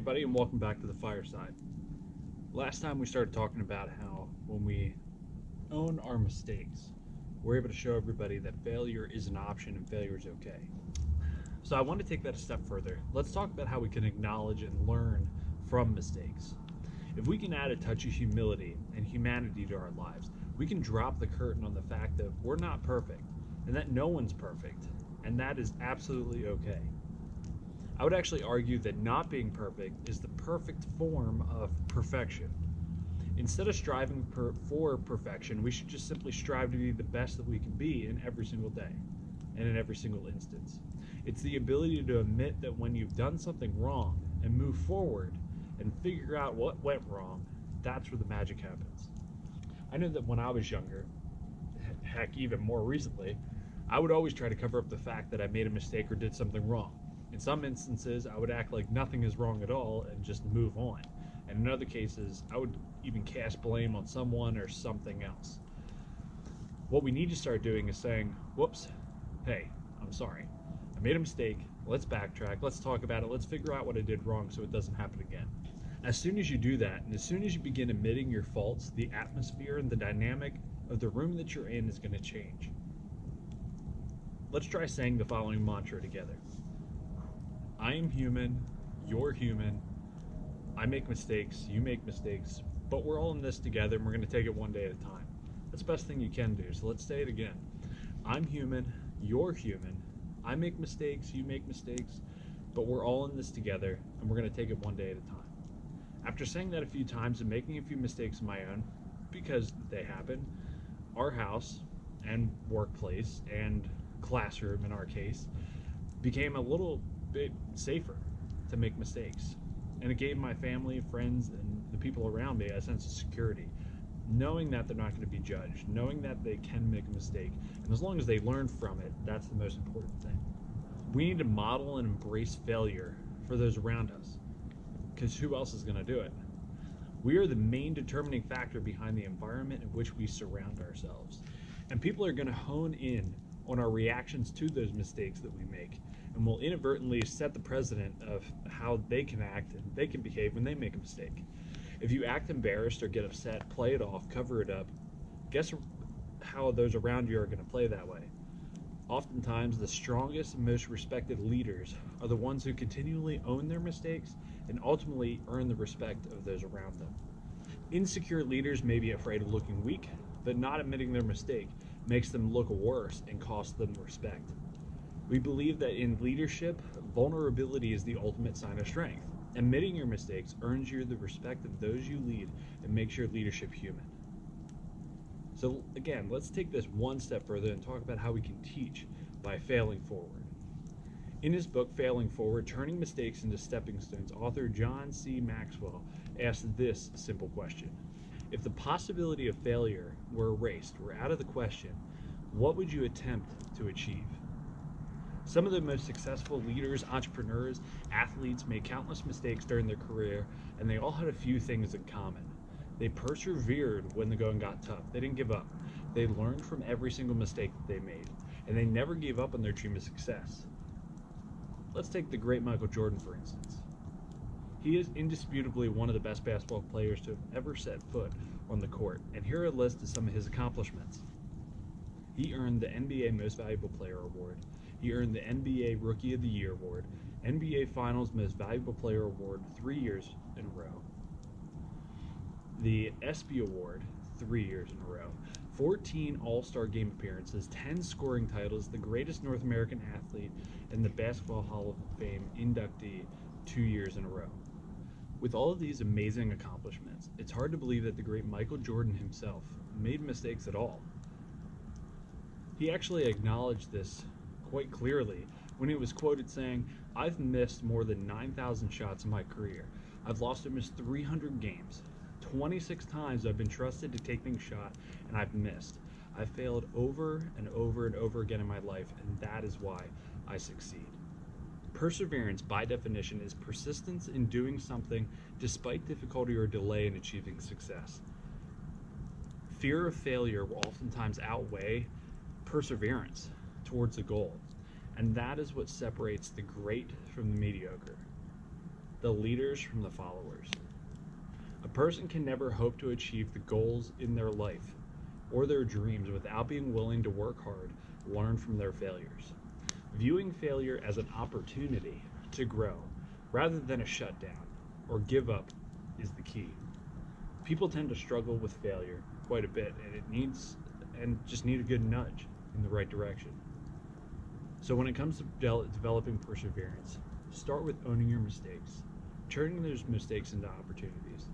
everybody, and welcome back to the Fireside. Last time we started talking about how when we own our mistakes, we're able to show everybody that failure is an option and failure is okay. So I want to take that a step further. Let's talk about how we can acknowledge and learn from mistakes. If we can add a touch of humility and humanity to our lives, we can drop the curtain on the fact that we're not perfect and that no one's perfect, and that is absolutely okay. I would actually argue that not being perfect is the perfect form of perfection. Instead of striving for perfection, we should just simply strive to be the best that we can be in every single day and in every single instance. It's the ability to admit that when you've done something wrong and move forward and figure out what went wrong, that's where the magic happens. I know that when I was younger, heck, even more recently, I would always try to cover up the fact that I made a mistake or did something wrong. In some instances, I would act like nothing is wrong at all and just move on. And in other cases, I would even cast blame on someone or something else. What we need to start doing is saying, whoops, hey, I'm sorry. I made a mistake. Let's backtrack. Let's talk about it. Let's figure out what I did wrong so it doesn't happen again. As soon as you do that, and as soon as you begin admitting your faults, the atmosphere and the dynamic of the room that you're in is going to change. Let's try saying the following mantra together. I am human, you're human, I make mistakes, you make mistakes, but we're all in this together and we're going to take it one day at a time. That's the best thing you can do, so let's say it again. I'm human, you're human, I make mistakes, you make mistakes, but we're all in this together and we're going to take it one day at a time. After saying that a few times and making a few mistakes of my own, because they happen, our house and workplace and classroom in our case became a little bit safer to make mistakes, and it gave my family, friends, and the people around me a sense of security, knowing that they're not going to be judged, knowing that they can make a mistake, and as long as they learn from it, that's the most important thing. We need to model and embrace failure for those around us, because who else is going to do it? We are the main determining factor behind the environment in which we surround ourselves, and people are going to hone in on our reactions to those mistakes that we make, and will inadvertently set the precedent of how they can act and they can behave when they make a mistake. If you act embarrassed or get upset, play it off, cover it up, guess how those around you are going to play that way. Oftentimes, the strongest and most respected leaders are the ones who continually own their mistakes and ultimately earn the respect of those around them. Insecure leaders may be afraid of looking weak, but not admitting their mistake makes them look worse and costs them respect. We believe that in leadership, vulnerability is the ultimate sign of strength. Admitting your mistakes earns you the respect of those you lead and makes your leadership human. So again, let's take this one step further and talk about how we can teach by failing forward. In his book, Failing Forward, Turning Mistakes into Stepping Stones, author John C. Maxwell asked this simple question. If the possibility of failure were erased, were out of the question, what would you attempt to achieve? Some of the most successful leaders, entrepreneurs, athletes made countless mistakes during their career, and they all had a few things in common. They persevered when the going got tough. They didn't give up. They learned from every single mistake that they made, and they never gave up on their dream of success. Let's take the great Michael Jordan, for instance. He is indisputably one of the best basketball players to have ever set foot on the court, and here are a list of some of his accomplishments. He earned the NBA Most Valuable Player Award. He earned the NBA Rookie of the Year Award, NBA Finals Most Valuable Player Award 3 years in a row, the ESPY Award 3 years in a row, 14 All-Star Game appearances, 10 scoring titles, the greatest North American athlete, and the Basketball Hall of Fame inductee 2 years in a row. With all of these amazing accomplishments, it's hard to believe that the great Michael Jordan himself made mistakes at all. He actually acknowledged this quite clearly when he was quoted saying, "I've missed more than 9,000 shots in my career. I've lost almost 300 games. 26 times I've been trusted to take things shot, and I've missed. I've failed over and over and over again in my life, and that is why I succeed." Perseverance, by definition, is persistence in doing something despite difficulty or delay in achieving success. Fear of failure will oftentimes outweigh perseverance towards a goal, and that is what separates the great from the mediocre. the leaders from the followers. A person can never hope to achieve the goals in their life or their dreams without being willing to work hard, learn from their failures. Viewing failure as an opportunity to grow rather than a shutdown or give up is the key. People tend to struggle with failure quite a bit, and just need a good nudge in the right direction. So when it comes to developing perseverance, start with owning your mistakes, turning those mistakes into opportunities,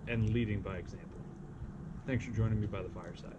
and leading by example. Thanks for joining me by the fireside.